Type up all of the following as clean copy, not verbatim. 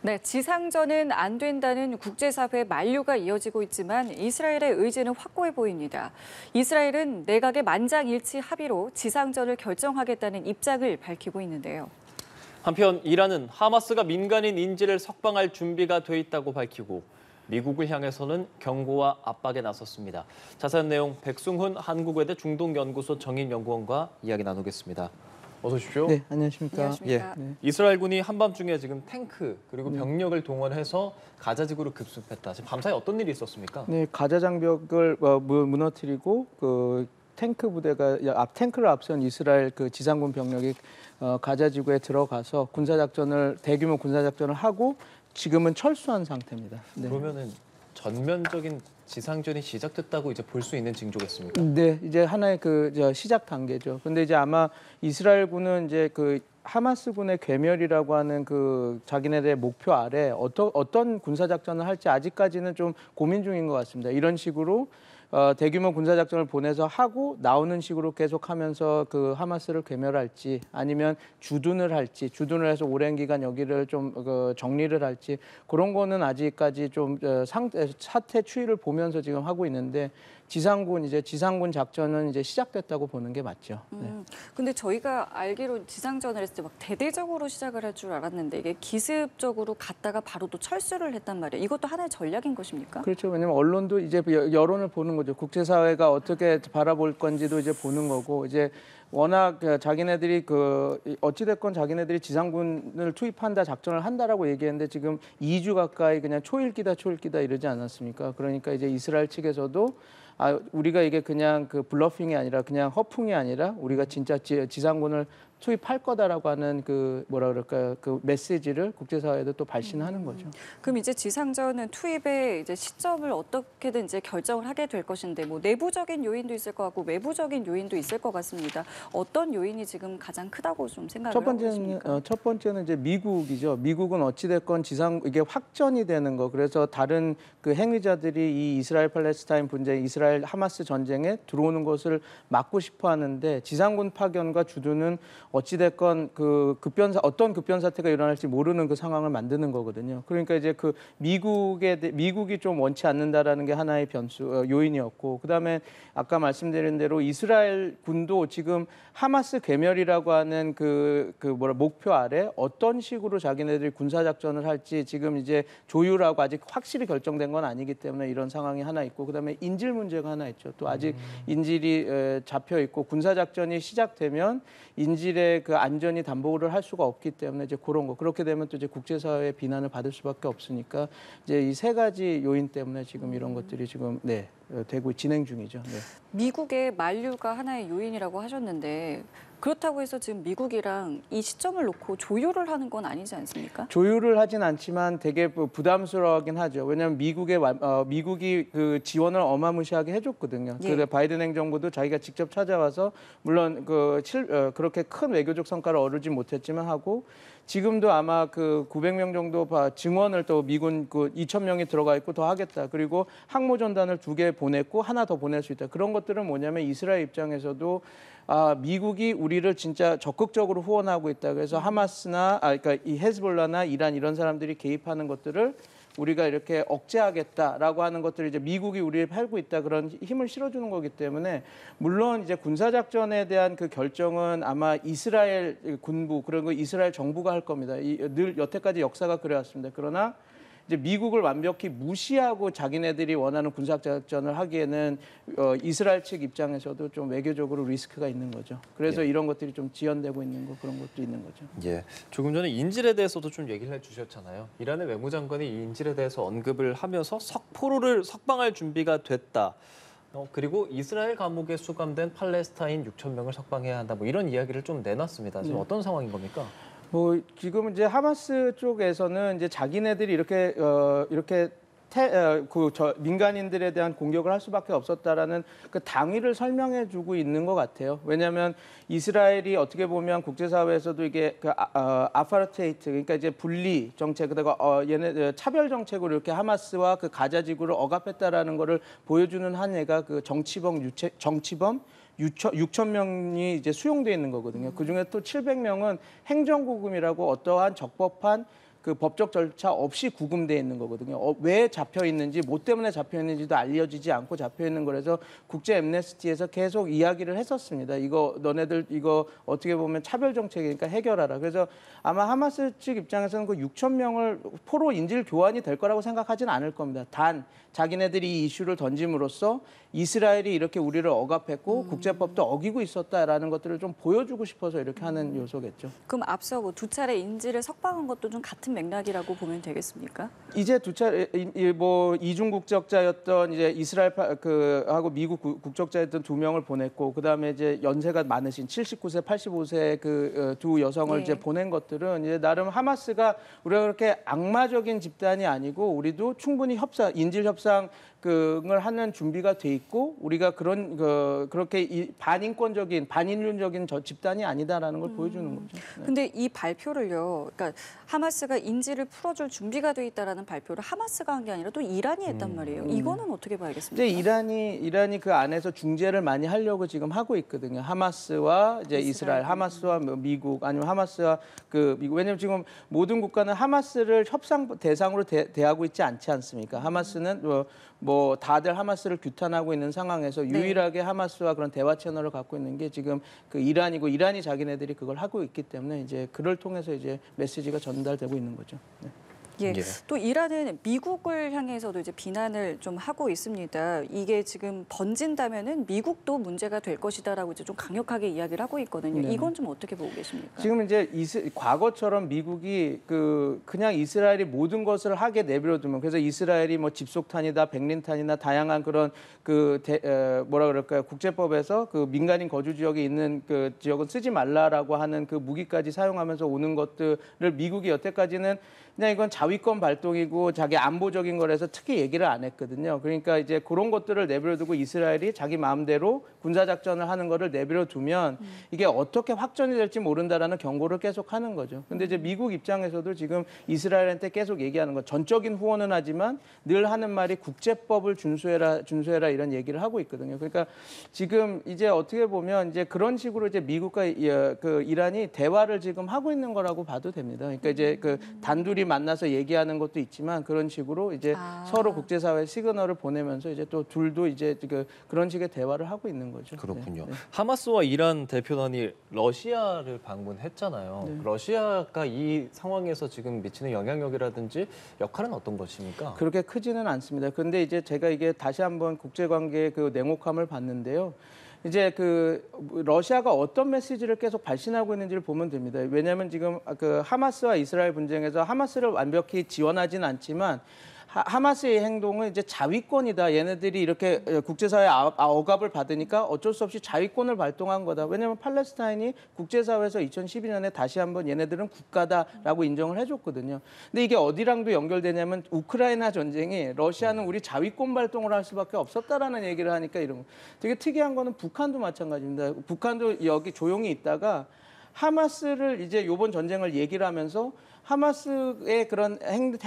네, 지상전은 안 된다는 국제사회 만류가 이어지고 있지만 이스라엘의 의지는 확고해 보입니다. 이스라엘은 내각의 만장일치 합의로 지상전을 결정하겠다는 입장을 밝히고 있는데요. 한편 이란은 하마스가 민간인 인질을 석방할 준비가 돼 있다고 밝히고 미국을 향해서는 경고와 압박에 나섰습니다. 자세한 내용 백승훈 한국외대 중동연구소 정인연구원과 이야기 나누겠습니다. 어서 오십시오. 네, 안녕하십니까. 안녕하십니까. 네. 이스라엘군이 한밤중에 지금 탱크 그리고 병력을 동원해서 가자 지구로 급습했다. 지금 밤사이 어떤 일이 있었습니까? 네, 가자 장벽을 무너뜨리고 그 탱크 부대가 탱크를 앞선 이스라엘 그 지상군 병력이 가자 지구에 들어가서 대규모 군사 작전을 하고 지금은 철수한 상태입니다. 네. 그러면은 전면적인 지상전이 시작됐다고 이제 볼 수 있는 징조겠습니까? 네, 이제 하나의 시작 단계죠. 근데 이제 아마 이스라엘군은 이제 그 하마스군의 괴멸이라고 하는 그 자기네들의 목표 아래 어떤 군사 작전을 할지 아직까지는 좀 고민 중인 것 같습니다. 이런 식으로 대규모 군사 작전을 보내서 하고 나오는 식으로 계속하면서 그 하마스를 괴멸할지 아니면 주둔을 해서 오랜 기간 여기를 좀 정리를 할지 그런 거는 아직까지 좀 사태 추이를 보면서 지금 하고 있는데 지상군 작전은 이제 시작됐다고 보는 게 맞죠. 네. 근데 저희가 알기로 지상전을 했을 때 막 대대적으로 시작을 할 줄 알았는데 이게 기습적으로 갔다가 바로 또 철수를 했단 말이에요. 이것도 하나의 전략인 것입니까? 그렇죠. 왜냐면 언론도 이제 여론을 보는 거죠. 국제사회가 어떻게 바라볼 건지도 이제 보는 거고 이제 워낙 자기네들이 어찌됐건 자기네들이 지상군을 투입한다, 작전을 한다라고 얘기했는데 지금 2주 가까이 그냥 초읽기다 이러지 않았습니까? 그러니까 이제 이스라엘 측에서도 우리가 이게 그냥 그 블러핑이 아니라 그냥 허풍이 아니라 우리가 진짜 지상군을 투입할 거다라고 하는 그 메시지를 국제사회에도 또 발신하는 거죠. 그럼 이제 지상전은 투입의 이제 시점을 어떻게든 이제 결정을 하게 될 것인데 뭐 내부적인 요인도 있을 것 같고 외부적인 요인도 있을 것 같습니다. 어떤 요인이 지금 가장 크다고 좀 생각을 하고 계십니까? 첫 번째는 이제 미국이죠. 미국은 어찌됐건 이게 확전이 되는 거. 그래서 다른 그 행위자들이 이 이스라엘 팔레스타인 분쟁, 이스라엘 하마스 전쟁에 들어오는 것을 막고 싶어 하는데 지상군 파견과 주둔은 어찌됐건 어떤 급변 사태가 일어날지 모르는 그 상황을 만드는 거거든요. 그러니까 이제 미국이 좀 원치 않는다라는 게 하나의 요인이었고, 그다음에 아까 말씀드린 대로 이스라엘 군도 지금 하마스 괴멸이라고 하는 목표 아래 어떤 식으로 자기네들이 군사 작전을 할지 지금 이제 조율하고 아직 확실히 결정된 건 아니기 때문에 이런 상황이 하나 있고, 그다음에 인질 문제가 하나 있죠. 또 아직 인질이 잡혀 있고 군사 작전이 시작되면 인질의 그 안전이 담보를 할 수가 없기 때문에 이제 그렇게 되면 또 이제 국제사회의 비난을 받을 수밖에 없으니까 이제 이 세 가지 요인 때문에 지금 이런 것들이 지금 되고 진행 중이죠. 네. 미국의 만류가 하나의 요인이라고 하셨는데 그렇다고 해서 지금 미국이랑 이 시점을 놓고 조율을 하는 건 아니지 않습니까? 조율을 하진 않지만 되게 부담스러워하긴 하죠. 왜냐하면 미국이 그 지원을 어마무시하게 해줬거든요. 예. 그래서 바이든 행정부도 자기가 직접 찾아와서 물론 그렇게 큰 외교적 성과를 얻지 못했지만 하고 지금도 아마 그 900명 정도 증원을 또 미군 2,000명이 들어가 있고 더 하겠다. 그리고 항모 전단을 2개 보냈고 하나 더 보낼 수 있다. 그런 것들은 뭐냐면 이스라엘 입장에서도 미국이 우리를 진짜 적극적으로 후원하고 있다. 그래서 하마스나 그러니까 이 헤즈볼라나 이란 이런 사람들이 개입하는 것들을 우리가 이렇게 억제하겠다라고 하는 것들을 이제 미국이 우리를 팔고 있다 그런 힘을 실어주는 거기 때문에 물론 이제 군사 작전에 대한 그 결정은 아마 이스라엘 군부 그리고 이스라엘 정부가 할 겁니다. 늘 여태까지 역사가 그래왔습니다. 그러나 이제 미국을 완벽히 무시하고 자기네들이 원하는 군사 작전을 하기에는 이스라엘 측 입장에서도 좀 외교적으로 리스크가 있는 거죠. 그래서 이런 것들이 좀 지연되고 있는 그런 것도 있는 거죠. 예, 조금 전에 인질에 대해서도 좀 얘기를 해주셨잖아요. 이란의 외무장관이 이 인질에 대해서 언급을 하면서 석포로를 석방할 준비가 됐다. 그리고 이스라엘 감옥에 수감된 팔레스타인 6,000명을 석방해야 한다. 뭐 이런 이야기를 좀 내놨습니다. 지금 어떤 상황인 겁니까? 지금 이제 하마스 쪽에서는 이제 자기네들이 이렇게 민간인들에 대한 공격을 할 수밖에 없었다라는 그 당위를 설명해주고 있는 것 같아요. 왜냐하면 이스라엘이 어떻게 보면 국제사회에서도 이게 아파르테이트 그러니까 이제 분리 정책 그다가 차별 정책으로 이렇게 하마스와 그 가자 지구를 억압했다라는 거를 보여주는 한 해가 그 정치범 6,000명이 이제 수용돼 있는 거거든요. 그 중에 또 700명은 행정구금이라고 어떠한 적법한 그 법적 절차 없이 구금돼 있는 거거든요. 왜 잡혀 있는지, 뭐 때문에 잡혀 있는지도 알려지지 않고 잡혀 있는 거라서 국제 엠네스티에서 계속 이야기를 했었습니다. 이거 너네들 이거 어떻게 보면 차별 정책이니까 해결하라. 그래서 아마 하마스 측 입장에서는 그 6천 명을 포로 인질 교환이 될 거라고 생각하지는 않을 겁니다. 단 자기네들이 이 이슈를 던짐으로써 이스라엘이 이렇게 우리를 억압했고 국제법도 어기고 있었다라는 것들을 좀 보여주고 싶어서 이렇게 하는 요소겠죠. 그럼 앞서 뭐 두 차례 인질을 석방한 것도 좀 같은 맥락이라고 보면 되겠습니까? 이제 두 차례 뭐 이중 국적자였던 이제 이스라엘 하고 미국 국적자였던 두 명을 보냈고 그다음에 이제 연세가 많으신 79세, 85세 그 두 여성을 네. 이제 보낸 것들은 이제 나름 하마스가 우리가 그렇게 악마적인 집단이 아니고 우리도 충분히 인질 협상 을 하는 준비가 돼 있고 우리가 그렇게 반인권적인 반인륜적인 집단이 아니다라는 걸 보여주는 거죠. 네. 근데 이 발표를요, 그러니까 하마스가 인질을 풀어줄 준비가 돼 있다라는 발표를 하마스가 한 게 아니라 또 이란이 했단 말이에요. 이거는 어떻게 봐야겠습니까? 이제 이란이 그 안에서 중재를 많이 하려고 지금 하고 있거든요. 하마스와 이제 이스라엘, 하마스와 미국 아니면 하마스와 그 미국. 왜냐하면 지금 모든 국가는 하마스를 협상 대상으로 대하고 있지 않지 않습니까? 하마스는 뭐 다들 하마스를 규탄하고 있는 상황에서 네. 유일하게 하마스와 그런 대화 채널을 갖고 있는 게 지금 그 이란이고 이란이 자기네들이 그걸 하고 있기 때문에 이제 그를 통해서 이제 메시지가 전달되고 있는 거죠. 네. 예. 예. 또 이란은 미국을 향해서도 이제 비난을 좀 하고 있습니다. 이게 지금 번진다면은 미국도 문제가 될 것이다라고 이제 좀 강력하게 이야기를 하고 있거든요. 네. 이건 좀 어떻게 보고 계십니까? 지금 이제 과거처럼 미국이 그냥 이스라엘이 모든 것을 하게 내버려두면 그래서 이스라엘이 뭐 집속탄이다, 백린탄이나 다양한 그런 뭐라 그럴까요? 국제법에서 그 민간인 거주 지역에 있는 그 지역은 쓰지 말라라고 하는 그 무기까지 사용하면서 오는 것들을 미국이 여태까지는 그냥 이건 자위권 발동이고 자기 안보적인 거라서 특히 얘기를 안 했거든요. 그러니까 이제 그런 것들을 내버려두고 이스라엘이 자기 마음대로 군사작전을 하는 거를 내버려두면 이게 어떻게 확전이 될지 모른다라는 경고를 계속 하는 거죠. 근데 이제 미국 입장에서도 지금 이스라엘한테 계속 얘기하는 거 전적인 후원은 하지만 늘 하는 말이 국제법을 준수해라 이런 얘기를 하고 있거든요. 그러니까 지금 이제 어떻게 보면 이제 그런 식으로 이제 미국과 그 이란이 대화를 지금 하고 있는 거라고 봐도 됩니다. 그러니까 이제 그 단둘이 만나서 얘기하는 것도 있지만 그런 식으로 이제 서로 국제사회 시그널을 보내면서 이제 또 둘도 이제 그런 식의 대화를 하고 있는 거죠. 그렇군요. 네. 하마스와 이란 대표단이 러시아를 방문했잖아요. 네. 러시아가 이 상황에서 지금 미치는 영향력이라든지 역할은 어떤 것입니까? 그렇게 크지는 않습니다. 그런데 이제 제가 이게 다시 한번 국제관계의 그 냉혹함을 봤는데요. 이제 그 러시아가 어떤 메시지를 계속 발신하고 있는지를 보면 됩니다. 왜냐하면 지금 그 하마스와 이스라엘 분쟁에서 하마스를 완벽히 지원하지는 않지만 하마스의 행동은 이제 자위권이다. 얘네들이 이렇게 국제사회 억압을 받으니까 어쩔 수 없이 자위권을 발동한 거다. 왜냐하면 팔레스타인이 국제사회에서 2012년에 다시 한번 얘네들은 국가다라고 인정을 해줬거든요. 근데 이게 어디랑도 연결되냐면 우크라이나 전쟁이 러시아는 우리 자위권 발동을 할 수밖에 없었다라는 얘기를 하니까 이런 거. 되게 특이한 거는 북한도 마찬가지입니다. 북한도 여기 조용히 있다가 하마스를 이제 이번 전쟁을 얘기를 하면서 하마스의 그런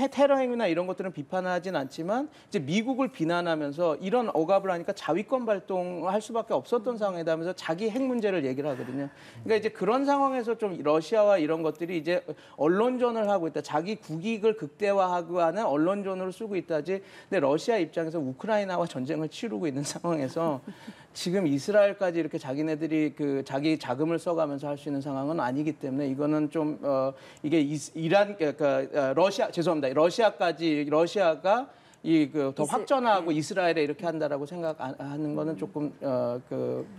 테러 행위나 이런 것들은 비판하진 않지만 이제 미국을 비난하면서 이런 억압을 하니까 자위권 발동할 수밖에 없었던 상황이다 하면서 자기 핵 문제를 얘기를 하거든요. 그러니까 이제 그런 상황에서 좀 러시아와 이런 것들이 이제 언론전을 하고 있다. 자기 국익을 극대화하고 하는 언론전으로 쓰고 있다지. 근데 러시아 입장에서 우크라이나와 전쟁을 치르고 있는 상황에서 지금 이스라엘까지 이렇게 자기네들이 그 자기 자금을 써가면서 할 수 있는 상황은 아니기 때문에 이거는 좀 이게 러시아가 더 확전하고 이스라엘에 이렇게 한다라고 생각하는 거는 조금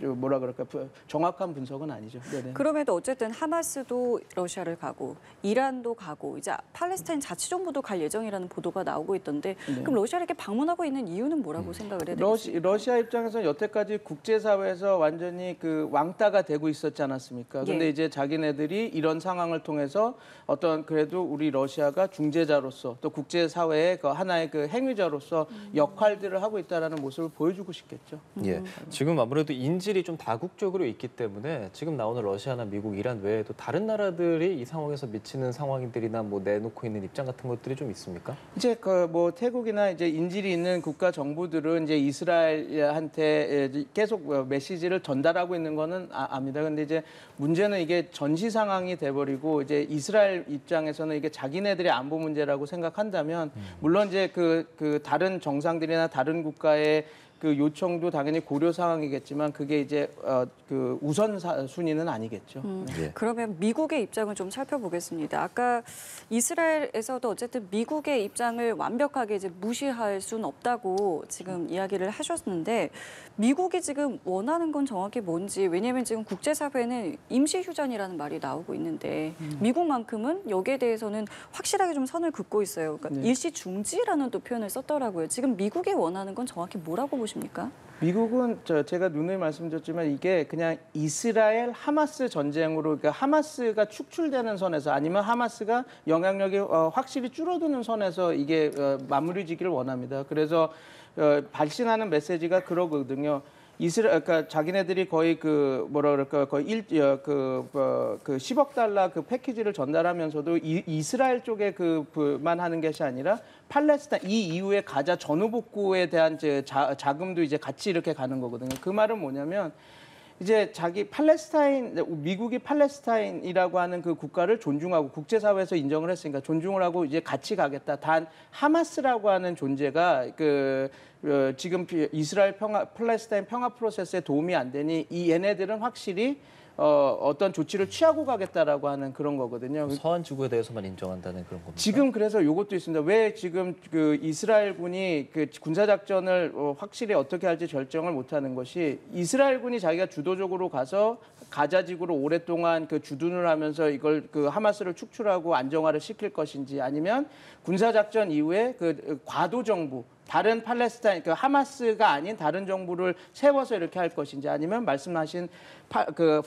뭐라 그럴까 정확한 분석은 아니죠. 네네. 그럼에도 어쨌든 하마스도 러시아를 가고 이란도 가고 이제 팔레스타인 자치정부도 갈 예정이라는 보도가 나오고 있던데 그럼 러시아를 이렇게 방문하고 있는 이유는 뭐라고 생각을 해야 되겠습니까? 러시아 입장에서 여태까지 국제사회에서 완전히 그 왕따가 되고 있었지 않았습니까? 근데 예. 이제 자기네들이 이런 상황을 통해서 어떤 그래도 우리 러시아가 중재자로서 또 국제사회의 그 하나의 그 행위 핵무기자로서 역할들을 하고 있다라는 모습을 보여주고 싶겠죠. 예, 지금 아무래도 인질이 좀 다국적으로 있기 때문에 지금 나오는 러시아나 미국, 이란 외에도 다른 나라들이 이 상황에서 미치는 상황들이나 뭐 내놓고 있는 입장 같은 것들이 좀 있습니까? 이제 그 뭐 태국이나 이제 인질이 있는 국가 정부들은 이제 이스라엘한테 계속 메시지를 전달하고 있는 거는 압니다. 근데 이제 문제는 이게 전시 상황이 돼버리고 이제 이스라엘 입장에서는 이게 자기네들의 안보 문제라고 생각한다면 물론 이제 그 다른 정상들이나 다른 국가의 그 요청도 당연히 고려 상황이겠지만 그게 이제 그 우선 순위는 아니겠죠. 예. 그러면 미국의 입장을 좀 살펴보겠습니다. 아까 이스라엘에서도 어쨌든 미국의 입장을 완벽하게 이제 무시할 수는 없다고 지금 이야기를 하셨는데 미국이 지금 원하는 건 정확히 뭔지, 왜냐하면 지금 국제사회는 임시휴전이라는 말이 나오고 있는데 미국만큼은 여기에 대해서는 확실하게 좀 선을 긋고 있어요. 그러니까 네. 일시 중지라는 또 표현을 썼더라고요. 지금 미국이 원하는 건 정확히 뭐라고 보십니까? 미국은 제가 누누이 말씀드렸지만 이게 그냥 이스라엘 하마스 전쟁으로, 그러니까 하마스가 축출되는 선에서 아니면 하마스가 영향력이 확실히 줄어드는 선에서 이게 마무리지기를 원합니다. 그래서 발신하는 메시지가 그러거든요. 그러니까 자기네들이 거의 그 뭐라 그럴까 거의 10억 달러 그 패키지를 전달하면서도 이스라엘 쪽에 그만 하는 것이 아니라 팔레스타인 이 이후에 가자 전후 복구에 대한 자금도 이제 같이 이렇게 가는 거거든요. 그 말은 뭐냐면 이제 미국이 팔레스타인이라고 하는 그 국가를 존중하고 국제사회에서 인정을 했으니까 존중을 하고 이제 같이 가겠다. 단 하마스라고 하는 존재가 지금 이스라엘 팔레스타인 평화 프로세스에 도움이 안 되니 이 얘네들은 확실히 어떤 조치를 취하고 가겠다라고 하는 그런 거거든요. 서한 지구에 대해서만 인정한다는 그런 겁니다. 지금 그래서 이것도 있습니다. 왜 지금 그 이스라엘군이 그 군사작전을 확실히 어떻게 할지 결정을 못하는 것이 이스라엘군이 자기가 주도적으로 가서 가자지구로 오랫동안 그 주둔을 하면서 이걸 그 하마스를 축출하고 안정화를 시킬 것인지 아니면 군사작전 이후에 그 과도 정부 다른 팔레스타인, 그 하마스가 아닌 다른 정부를 세워서 이렇게 할 것인지 아니면 말씀하신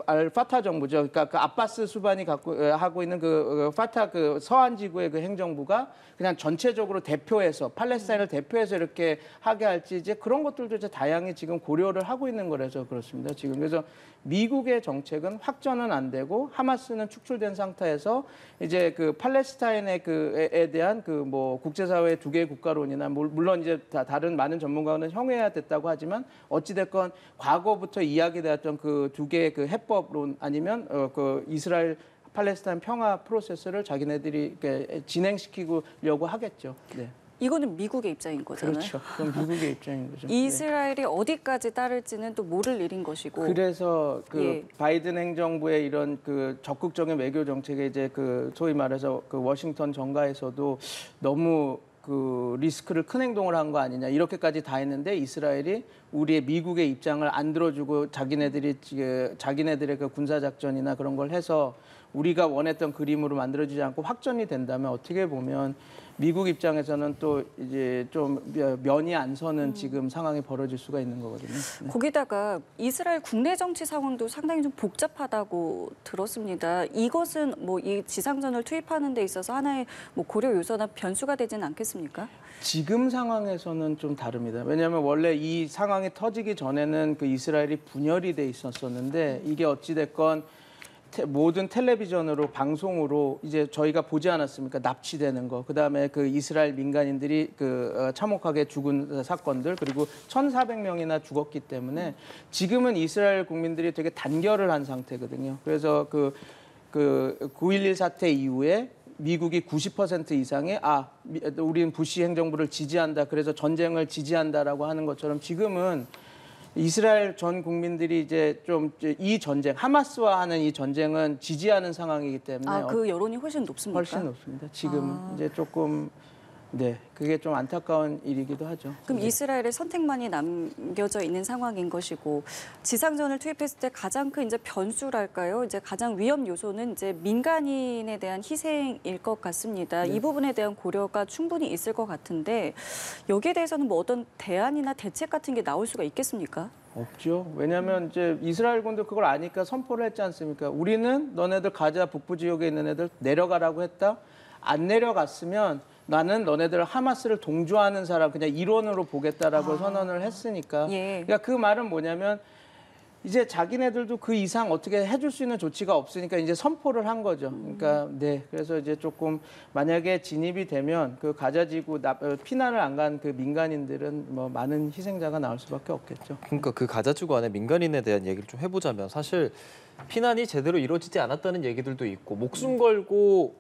알파타 정부죠. 그러니까 그 아바스 수반이 하고 있는 파타 서한 지구의 그 행정부가 그냥 전체적으로 대표해서 팔레스타인을 대표해서 이렇게 하게 할지 이제 그런 것들도 이제 다양히 지금 고려를 하고 있는 거라서 그렇습니다. 지금 그래서 미국의 정책은 확전은 안 되고 하마스는 축출된 상태에서 이제 그 팔레스타인의 에 대한 그 뭐 국제사회 두 개의 국가론이나 물론 이제 다른 많은 전문가는 형해야 됐다고 하지만 어찌 됐건 과거부터 이야기되었던 그 두 개의 그 해법론 아니면 그 이스라엘 팔레스타인 평화 프로세스를 자기네들이 진행시키려고 하겠죠. 네. 이거는 미국의 입장인 거잖아요. 그렇죠. 그건 미국의 입장인 거죠. 이스라엘이 어디까지 따를지는 또 모를 일인 것이고. 그래서 예. 바이든 행정부의 이런 그 적극적인 외교 정책에 이제 그 소위 말해서 그 워싱턴 정가에서도 너무 그 리스크를 큰 행동을 한 거 아니냐 이렇게까지 다 했는데 이스라엘이 우리의 미국의 입장을 안 들어주고 자기네들의 그 군사 작전이나 그런 걸 해서 우리가 원했던 그림으로 만들어지지 않고 확전이 된다면 어떻게 보면 미국 입장에서는 또 이제 좀 면이 안 서는 지금 상황이 벌어질 수가 있는 거거든요. 네. 거기다가 이스라엘 국내 정치 상황도 상당히 좀 복잡하다고 들었습니다. 이것은 뭐 이 지상전을 투입하는 데 있어서 하나의 뭐 고려 요소나 변수가 되지는 않겠습니까? 지금 상황에서는 좀 다릅니다. 왜냐하면 원래 이 상황이 터지기 전에는 그 이스라엘이 분열이 돼 있었었는데 이게 어찌 됐건 모든 텔레비전으로 방송으로 이제 저희가 보지 않았습니까? 납치되는 거, 그다음에 그 이스라엘 민간인들이 참혹하게 죽은 사건들, 그리고 1,400명이나 죽었기 때문에 지금은 이스라엘 국민들이 되게 단결을 한 상태거든요. 그래서 그 9.11 사태 이후에 미국이 90% 이상이 우리는 부시 행정부를 지지한다. 그래서 전쟁을 지지한다라고 하는 것처럼 지금은 이스라엘 전 국민들이 이제 좀 이 전쟁, 하마스와 하는 이 전쟁은 지지하는 상황이기 때문에 그 여론이 훨씬 높습니까? 훨씬 높습니다. 지금은 이제 조금 그게 좀 안타까운 일이기도 하죠. 그럼 이스라엘의 선택만이 남겨져 있는 상황인 것이고 지상전을 투입했을 때 가장 큰 이제 변수랄까요? 이제 가장 위험 요소는 이제 민간인에 대한 희생일 것 같습니다. 이 부분에 대한 고려가 충분히 있을 것 같은데 여기에 대해서는 뭐 어떤 대안이나 대책 같은 게 나올 수가 있겠습니까? 없죠. 왜냐하면 이제 이스라엘군도 그걸 아니까 선포를 했지 않습니까? 우리는 너네들 가자 북부 지역에 있는 애들 내려가라고 했다. 안 내려갔으면 나는 너네들 하마스를 동조하는 사람 그냥 일원으로 보겠다라고 선언을 했으니까 예. 그러니까 그 말은 뭐냐면 이제 자기네들도 그 이상 어떻게 해줄 수 있는 조치가 없으니까 이제 선포를 한 거죠. 그러니까 네, 그래서 이제 조금 만약에 진입이 되면 그 가자지구 피난을 안 간 그 민간인들은 뭐 많은 희생자가 나올 수밖에 없겠죠. 그러니까 그 가자지구 안에 민간인에 대한 얘기를 좀 해보자면 사실 피난이 제대로 이루어지지 않았다는 얘기들도 있고 목숨 걸고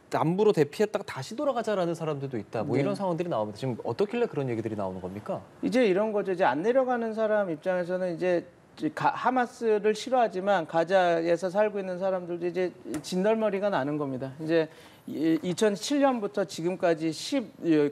남부로 대피했다가 다시 돌아가자라는 사람들도 있다. 뭐 네. 이런 상황들이 나옵니다. 지금 어떻길래 그런 얘기들이 나오는 겁니까? 이제 이런 거죠. 이제 안 내려가는 사람 입장에서는 이제 하마스를 싫어하지만 가자에서 살고 있는 사람들도 이제 진덜머리가 나는 겁니다. 이제 2007년부터 지금까지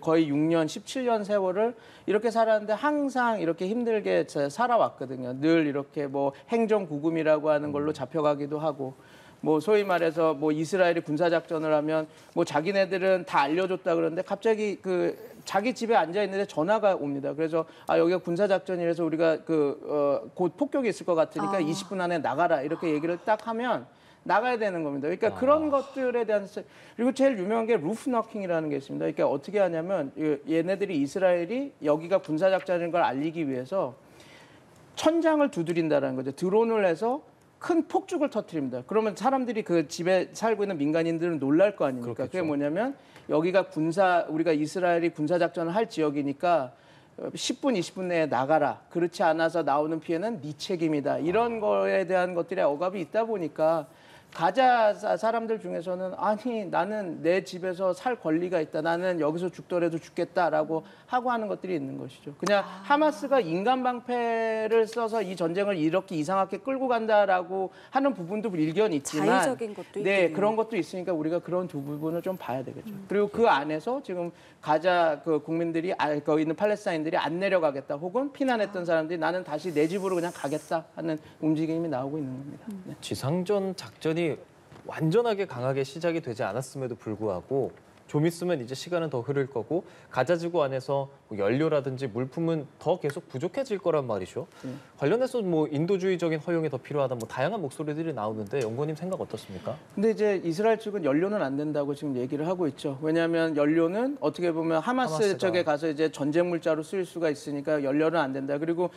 거의 6년, 17년 세월을 이렇게 살았는데 항상 이렇게 힘들게 살아왔거든요. 늘 이렇게 뭐 행정구금이라고 하는 걸로 잡혀가기도 하고 뭐 소위 말해서 뭐 이스라엘이 군사작전을 하면 뭐 자기네들은 다 알려줬다 그러는데 갑자기 그 자기 집에 앉아 있는데 전화가 옵니다. 그래서 여기가 군사작전이라서 우리가 곧 폭격이 있을 것 같으니까 20분 안에 나가라 이렇게 얘기를 딱 하면 나가야 되는 겁니다. 그러니까 그런 것들에 대한 그리고 제일 유명한 게 루프 너킹이라는 게 있습니다. 그러니까 어떻게 하냐면 얘네들이 이스라엘이 여기가 군사작전인 걸 알리기 위해서 천장을 두드린다는 거죠. 드론을 해서 큰 폭죽을 터뜨립니다. 그러면 사람들이 그 집에 살고 있는 민간인들은 놀랄 거 아닙니까? 그렇겠죠. 그게 뭐냐면 여기가 우리가 이스라엘이 군사작전을 할 지역이니까 10분, 20분 내에 나가라. 그렇지 않아서 나오는 피해는 네 책임이다. 이런 거에 대한 것들의 억압이 있다 보니까 가자 사람들 중에서는 아니 나는 내 집에서 살 권리가 있다. 나는 여기서 죽더라도 죽겠다라고 하고 하는 것들이 있는 것이죠. 그냥 하마스가 인간 방패를 써서 이 전쟁을 이렇게 이상하게 끌고 간다라고 하는 부분도 일견 있지만 자의적인 것도 네, 있겠네요. 그런 것도 있으니까 우리가 그런 두 부분을 좀 봐야 되겠죠. 그리고 그 안에서 지금 가자 그 국민들이 거기 있는 팔레스타인들이 안 내려가겠다 혹은 피난했던 사람들이 나는 다시 내 집으로 그냥 가겠다 하는 움직임이 나오고 있는 겁니다. 네. 지상전 작전이 완전하게 강하게 시작이 되지 않았음에도 불구하고 좀 있으면 이제 시간은 더 흐를 거고 가자지구 안에서 뭐 연료라든지 물품은 더 계속 부족해질 거란 말이죠. 관련해서 뭐 인도주의적인 허용이 더 필요하다 뭐 다양한 목소리들이 나오는데 연구원님 생각 어떻습니까? 근데 이제 이스라엘 측은 연료는 안 된다고 지금 얘기를 하고 있죠. 왜냐하면 연료는 어떻게 보면 하마스 하마스가. 쪽에 가서 이제 전쟁 물자로 쓰일 수가 있으니까 연료는 안 된다. 그리고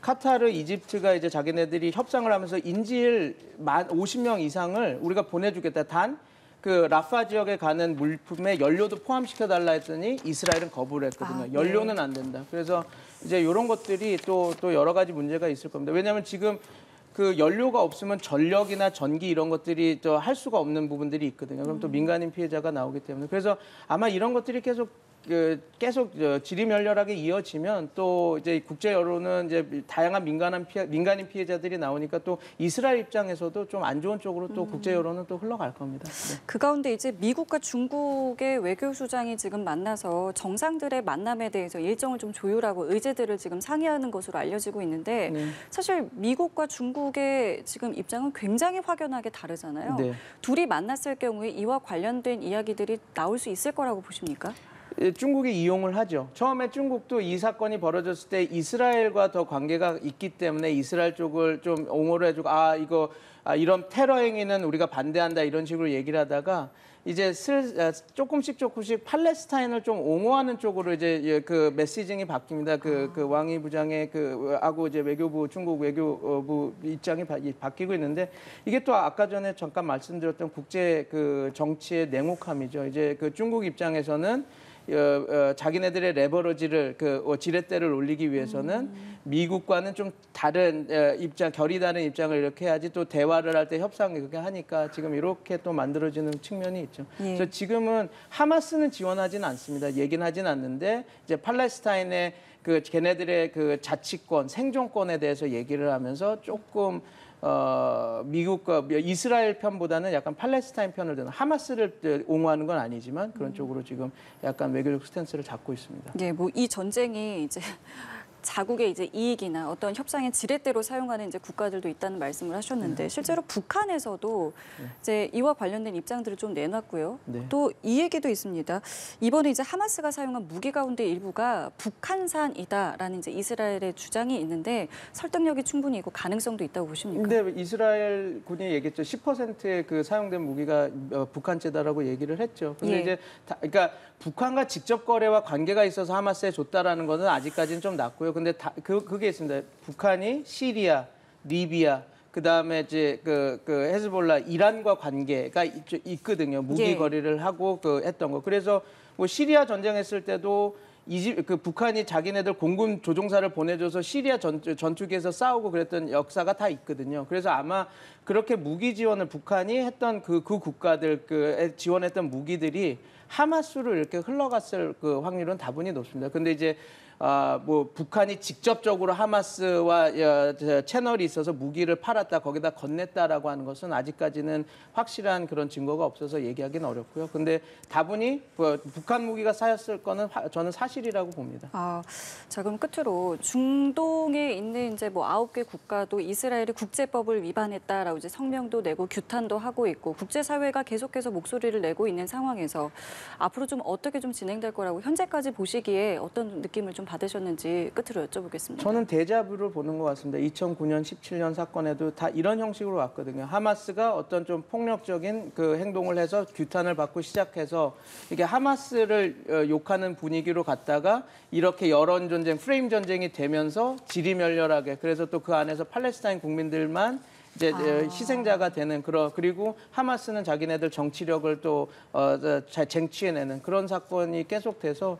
카타르, 이집트가 이제 자기네들이 협상을 하면서 인질 50명 이상을 우리가 보내주겠다. 단 그 라파 지역에 가는 물품에 연료도 포함시켜 달라 했더니 이스라엘은 거부를 했거든요. 연료는 안 된다. 그래서 이제 이런 것들이 또 여러 가지 문제가 있을 겁니다. 왜냐하면 지금 그 연료가 없으면 전력이나 전기 이런 것들이 할 수가 없는 부분들이 있거든요. 그럼 또 민간인 피해자가 나오기 때문에 그래서 아마 이런 것들이 계속 지리멸렬하게 이어지면 또 이제 국제 여론은 이제 다양한 민간인 피해자들이 나오니까 또 이스라엘 입장에서도 좀 안 좋은 쪽으로 또 국제 여론은 또 흘러갈 겁니다. 네. 그 가운데 이제 미국과 중국의 외교수장이 지금 만나서 정상들의 만남에 대해서 일정을 좀 조율하고 의제들을 지금 상의하는 것으로 알려지고 있는데 네. 사실 미국과 중국의 지금 입장은 굉장히 확연하게 다르잖아요. 네. 둘이 만났을 경우에 이와 관련된 이야기들이 나올 수 있을 거라고 보십니까? 중국이 이용을 하죠. 처음에 중국도 이 사건이 벌어졌을 때 이스라엘과 더 관계가 있기 때문에 이스라엘 쪽을 좀 옹호를 해주고 이런 테러 행위는 우리가 반대한다 이런 식으로 얘기를 하다가 이제 조금씩 팔레스타인을 좀 옹호하는 쪽으로 이제 그 메시징이 바뀝니다. 그 왕이 부장의 하고 이제 외교부 중국 외교부 입장이 바뀌고 있는데 이게 또 아까 전에 잠깐 말씀드렸던 국제 그 정치의 냉혹함이죠. 이제 그 중국 입장에서는 자기네들의 레버러지를 지렛대를 올리기 위해서는 미국과는 좀 다른 결이 다른 입장을 이렇게 해야지 또 대화를 할 때 협상을 그렇게 하니까 지금 이렇게 또 만들어지는 측면이 있죠. 예. 그래서 지금은 하마스는 지원하지는 않습니다. 얘기는 하진 않는데 이제 팔레스타인의 걔네들의 자치권, 생존권에 대해서 얘기를 하면서 조금 미국과 이스라엘 편보다는 약간 팔레스타인 편을 드는 하마스를 옹호하는 건 아니지만 그런 쪽으로 지금 약간 외교적 스탠스를 잡고 있습니다. 예, 뭐 이 전쟁이 이제 자국의 이제 이익이나 어떤 협상의 지렛대로 사용하는 이제 국가들도 있다는 말씀을 하셨는데 실제로 북한에서도 이제 이와 관련된 입장들을 좀 내놨고요. 네. 또 이 얘기도 있습니다. 이번에 이제 하마스가 사용한 무기 가운데 일부가 북한산이다라는 이제 이스라엘의 주장이 있는데 설득력이 충분히 있고 가능성도 있다고 보십니까? 근데 이스라엘 군이 얘기했죠. 10%의 그 사용된 무기가 북한제다라고 얘기를 했죠. 근데 예. 이제 그러니까 북한과 직접 거래와 관계가 있어서 하마스에 줬다라는 것은 아직까지는 좀 낮고요. 근데 그게 있습니다. 북한이 시리아, 리비아 그다음에 이제 그 헤즈볼라 이란과 관계가 있거든요. 무기 예. 거래를 하고 했던 거. 그래서 뭐 시리아 전쟁했을 때도 북한이 자기네들 공군 조종사를 보내줘서 시리아 전투기에서 싸우고 그랬던 역사가 다 있거든요. 그래서 아마 그렇게 무기 지원을 북한이 했던 그 국가들 지원했던 무기들이 하마스로 이렇게 흘러갔을 그 확률은 다분히 높습니다. 근데 이제 뭐 북한이 직접적으로 하마스와 채널이 있어서 무기를 팔았다 거기다 건넸다라고 하는 것은 아직까지는 확실한 그런 증거가 없어서 얘기하기는 어렵고요. 근데 다분히 북한 무기가 쌓였을 거는 저는 사실이라고 봅니다. 자 그럼 끝으로 중동에 있는 이제 뭐 9개 국가도 이스라엘이 국제법을 위반했다라고 이제 성명도 내고 규탄도 하고 있고 국제사회가 계속해서 목소리를 내고 있는 상황에서 앞으로 좀 어떻게 좀 진행될 거라고 현재까지 보시기에 어떤 느낌을 좀 받으셨는지 끝으로 여쭤보겠습니다. 저는 데자뷰를 보는 것 같습니다. 2009년, 17년 사건에도 다 이런 형식으로 왔거든요. 하마스가 어떤 좀 폭력적인 그 행동을 해서 규탄을 받고 시작해서 이게 하마스를 욕하는 분위기로 갔다가 이렇게 여론 전쟁, 프레임 전쟁이 되면서 질이멸렬하게 그래서 또 그 안에서 팔레스타인 국민들만 이제 희생자가 되는 그리고 하마스는 자기네들 정치력을 또 쟁취해내는 그런 사건이 계속돼서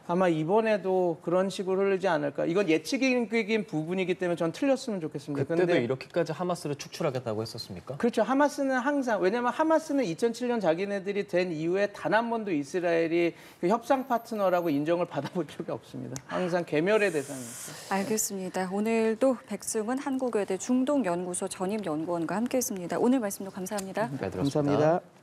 아마 이번에도 그런 식으로 흐르지 않을까. 이건 예측인 부분이기 때문에 전 틀렸으면 좋겠습니다. 그때도 근데 이렇게까지 하마스를 축출하겠다고 했었습니까? 그렇죠. 하마스는 항상 왜냐하면 하마스는 2007년 자기네들이 된 이후에 단 한 번도 이스라엘이 그 협상 파트너라고 인정을 받아본 적이 없습니다. 항상 괴멸의 대상이었어요. 알겠습니다. 오늘도 백승훈 한국외대 중동연구소 전임연구원과 함께했습니다. 오늘 말씀도 감사합니다. 네, 들었습니다. 감사합니다.